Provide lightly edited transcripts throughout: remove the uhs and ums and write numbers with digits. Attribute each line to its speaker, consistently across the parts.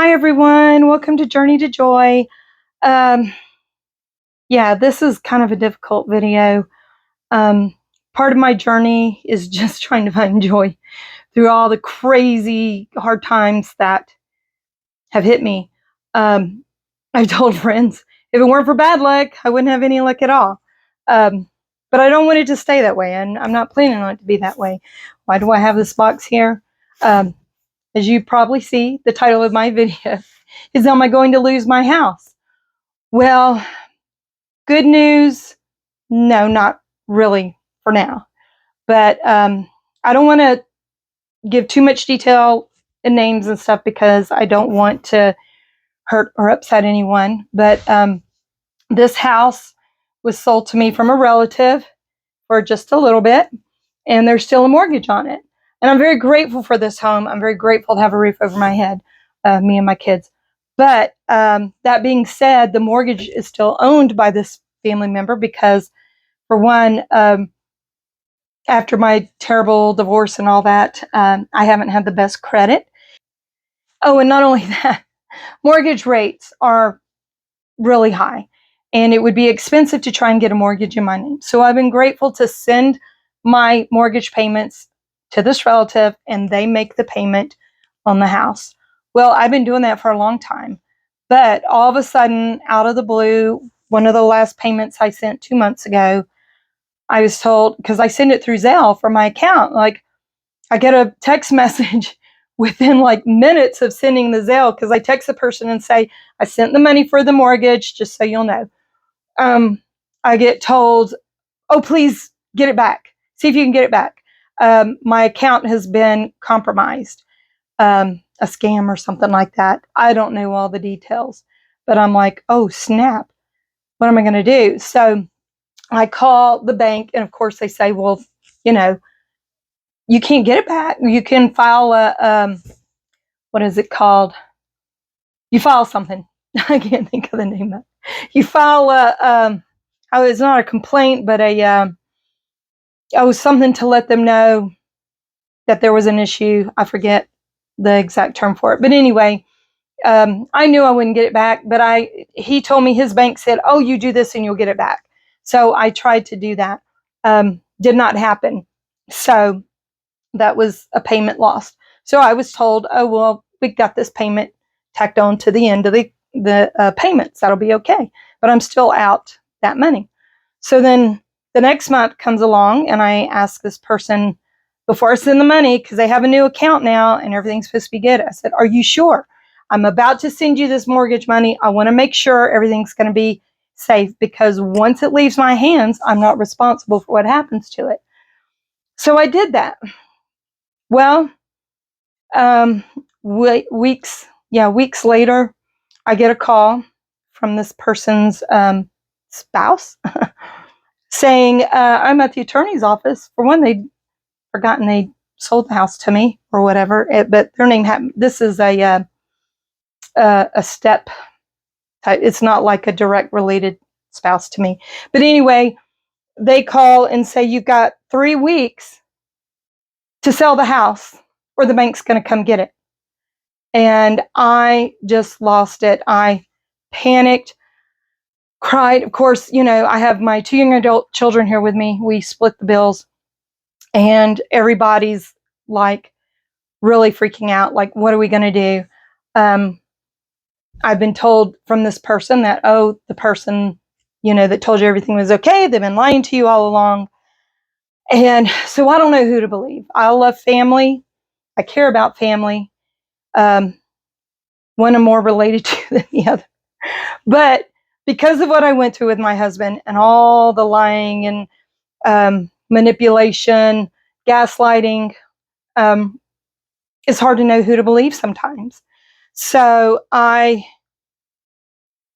Speaker 1: Hi everyone, welcome to Journey to Joy. Um, yeah, this is kind of a difficult video. Um, Part of my journey is just trying to find joy through all the crazy hard times that have hit me. Um, I told friends, if it weren't for bad luck, I wouldn't have any luck at all. Um, but I don't want it to stay that way, and I'm not planning on it to be that way. Why do I have this box here? Um, as you probably see, the title of my video is, Am I Going to Lose My House? Well, good news, no, not really for now. But I don't want to give too much detail and names and stuff because I don't want to hurt or upset anyone. But this house was sold to me from a relative for just a little bit, and there's still a mortgage on it. And I'm very grateful for this home. I'm very grateful to have a roof over my head, me and my kids. But that being said, the mortgage is still owned by this family member because, for one, after my terrible divorce and all that, I haven't had the best credit. Oh, and not only that, mortgage rates are really high, and it would be expensive to try and get a mortgage in my name. So I've been grateful to send my mortgage payments to this relative, and they make the payment on the house. Well, I've been doing that for a long time, but all of a sudden, out of the blue, one of the last payments I sent 2 months ago, I was told, because I send it through Zelle from my account, like I get a text message within like minutes of sending the Zelle, because I text the person and say, I sent the money for the mortgage, just so you'll know. I get told, oh, please get it back. See if you can get it back. My account has been compromised, a scam or something like that. I don't know all the details, but I'm like, oh, snap. What am I going to do? So I call the bank, and of course they say, well, you can't get it back. You can file a, what is it called? You file something. I can't think of the name of it. You file oh, it's not a complaint, but something to let them know that there was an issue. I forget the exact term for it. But anyway, I knew I wouldn't get it back, but he told me his bank said, oh, you do this and you'll get it back. So I tried to do that. Did not happen. So that was a payment lost. So I was told, oh, well, we got this payment tacked on to the end of the payments. That'll be okay. But I'm still out that money. So then the next month comes along, and I ask this person, before I send the money, because they have a new account now and everything's supposed to be good, I said, are you sure? I'm about to send you this mortgage money. I want to make sure everything's going to be safe, because once it leaves my hands, I'm not responsible for what happens to it. So I did that. Well, weeks later, I get a call from this person's spouse saying, I'm at the attorney's office. For one, they'd forgotten they sold the house to me or whatever, but their name this is a step type. It's not like a direct related spouse to me. But anyway, they call and say, you've got 3 weeks to sell the house or the bank's going to come get it. And I just lost it. I panicked, cried. Of course, I have my 2 young adult children here with me. We split the bills, and everybody's like really freaking out. Like, what are we going to do? I've been told from this person that, oh, the person, that told you everything was okay, they've been lying to you all along. And so I don't know who to believe. I love family. I care about family. One I'm more related to than the other. But because of what I went through with my husband and all the lying and manipulation, gaslighting, it's hard to know who to believe sometimes. So I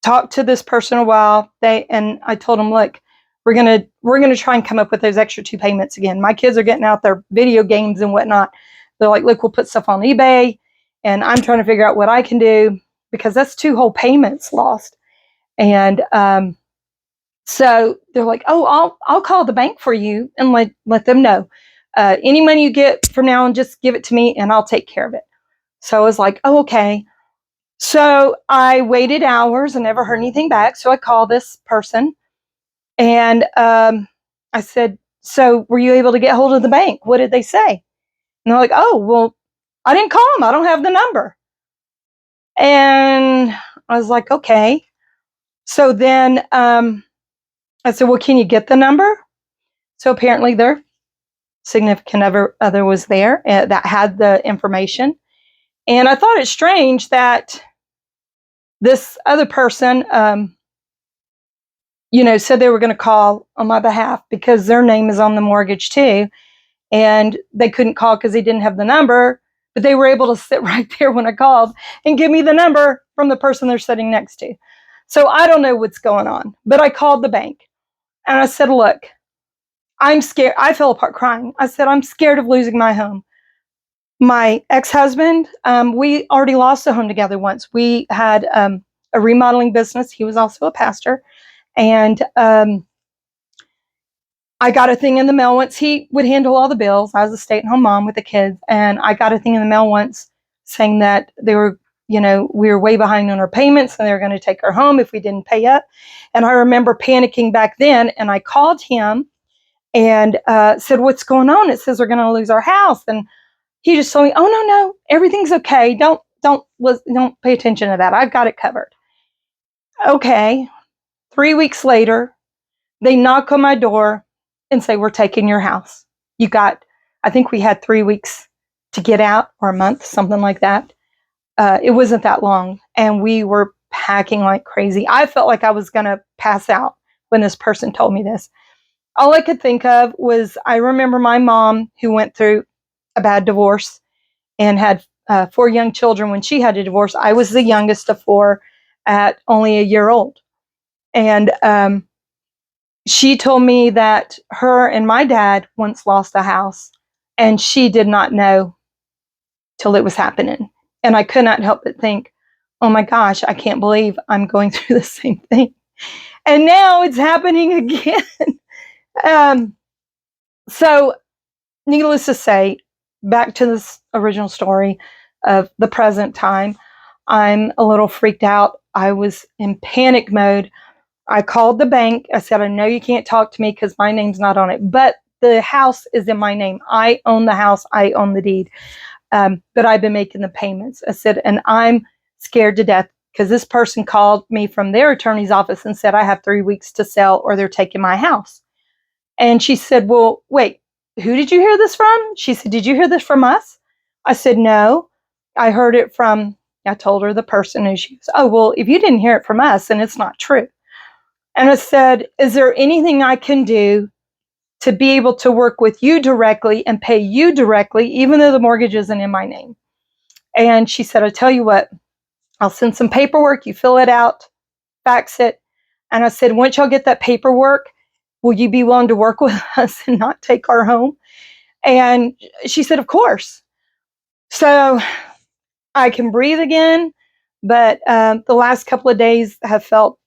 Speaker 1: talked to this person a while. And I told them, look, we're gonna try and come up with those extra 2 payments again. My kids are getting out their video games and whatnot. They're like, look, we'll put stuff on eBay, and I'm trying to figure out what I can do, because that's 2 whole payments lost. And so they're like, oh, I'll call the bank for you and let them know. Any money you get from now on, just give it to me and I'll take care of it. So I was like, oh, okay. So I waited hours and never heard anything back. So I called this person and I said, so were you able to get hold of the bank? What did they say? And they're like, oh, well, I didn't call them. I don't have the number. And I was like, okay. So then I said, well, can you get the number? So apparently their significant other was there that had the information. And I thought it strange that this other person, said they were going to call on my behalf because their name is on the mortgage too. And they couldn't call because they didn't have the number, but they were able to sit right there when I called and give me the number from the person they're sitting next to. So I don't know what's going on, but I called the bank and I said, look, I'm scared. I fell apart crying. I said, I'm scared of losing my home. My ex-husband, we already lost a home together once. We had a remodeling business. He was also a pastor. And I got a thing in the mail once. He would handle all the bills. I was a stay-at-home mom with the kids. And I got a thing in the mail once saying that they were, we were way behind on our payments and they were going to take our home if we didn't pay up. And I remember panicking back then. And I called him and said, what's going on? It says we're going to lose our house. And he just told me, oh, no, everything's okay. Don't pay attention to that. I've got it covered. Okay. 3 weeks later, they knock on my door and say, we're taking your house. I think we had 3 weeks to get out, or a month, something like that. It wasn't that long. And we were packing like crazy. I felt like I was going to pass out when this person told me this. All I could think of was, I remember my mom, who went through a bad divorce and had 4 young children when she had a divorce. I was the youngest of 4 at only a year old. And she told me that her and my dad once lost a house and she did not know till it was happening. And I could not help but think, oh my gosh, I can't believe I'm going through the same thing. And now it's happening again. So needless to say, back to this original story of the present time, I'm a little freaked out. I was in panic mode. I called the bank. I said, I know you can't talk to me because my name's not on it, but the house is in my name. I own the house. I own the deed. But I've been making the payments. I said, and I'm scared to death because this person called me from their attorney's office and said, I have 3 weeks to sell or they're taking my house. And she said, well, wait, who did you hear this from? She said, did you hear this from us? I said, no, I heard it from, I told her the person, and she goes, oh, well, if you didn't hear it from us, then it's not true. And I said, is there anything I can do to be able to work with you directly and pay you directly, even though the mortgage isn't in my name? And she said, I tell you what, I'll send some paperwork. You fill it out, fax it. And I said, once y'all get that paperwork, will you be willing to work with us and not take our home? And she said, of course. So I can breathe again. But the last couple of days have felt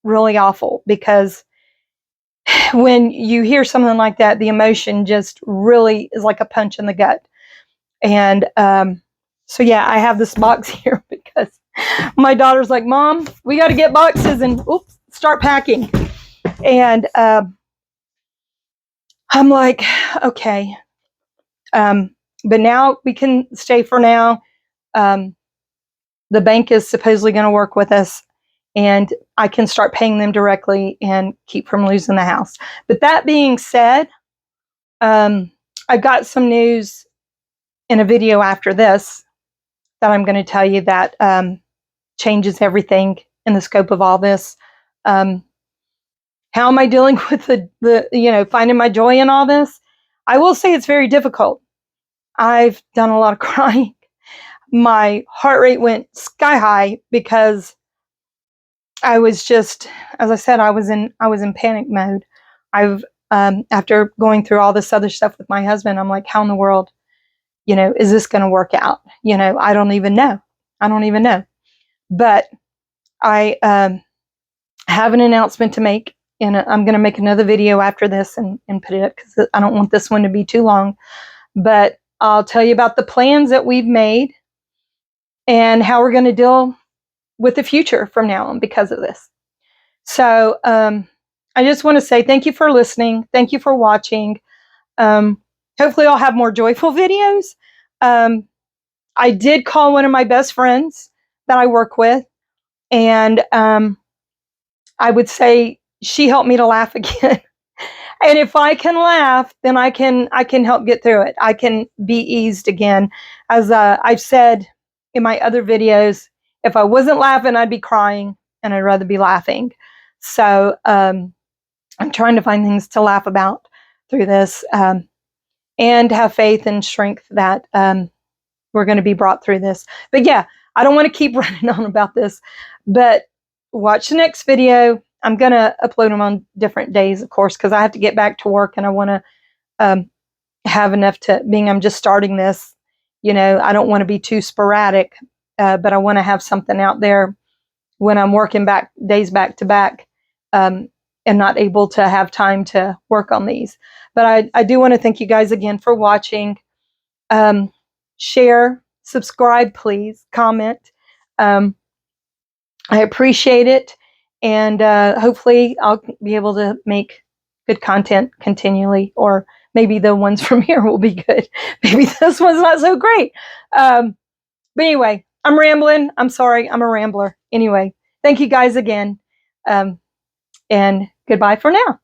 Speaker 1: really awful because when you hear something like that, the emotion just really is like a punch in the gut. And so, yeah, I have this box here because my daughter's like, Mom, we got to get boxes and start packing. And I'm like, okay. But now we can stay for now. The bank is supposedly going to work with us and I can start paying them directly and keep from losing the house. But that being said, I've got some news in a video after this that I'm going to tell you that changes everything in the scope of all this. How am I dealing with the finding my joy in all this? I will say it's very difficult. I've done a lot of crying. My heart rate went sky high because I was just, as I said, I was in panic mode. I've after going through all this other stuff with my husband, I'm like, how in the world, is this going to work out? I don't even know. But I have an announcement to make, and I'm going to make another video after this and put it up because I don't want this one to be too long. But I'll tell you about the plans that we've made and how we're going to deal with the future from now on because of this. So I just want to say thank you for listening. Thank you for watching. Hopefully I'll have more joyful videos. I did call one of my best friends that I work with, and I would say she helped me to laugh again. And if I can laugh, then I can help get through it. I can be eased again. As I've said in my other videos, if I wasn't laughing, I'd be crying, and I'd rather be laughing. So I'm trying to find things to laugh about through this, and have faith and strength that we're going to be brought through this. But yeah, I don't want to keep running on about this, but watch the next video. I'm going to upload them on different days, of course, because I have to get back to work, and I want to have enough to, being I'm just starting this, I don't want to be too sporadic, but I want to have something out there when I'm working days back to back, and not able to have time to work on these. But I do want to thank you guys again for watching. Share, subscribe, please, comment. I appreciate it. And hopefully I'll be able to make good content continually, or maybe the ones from here will be good. Maybe this one's not so great. But anyway, I'm rambling. I'm sorry. I'm a rambler. Anyway, thank you guys again. And goodbye for now.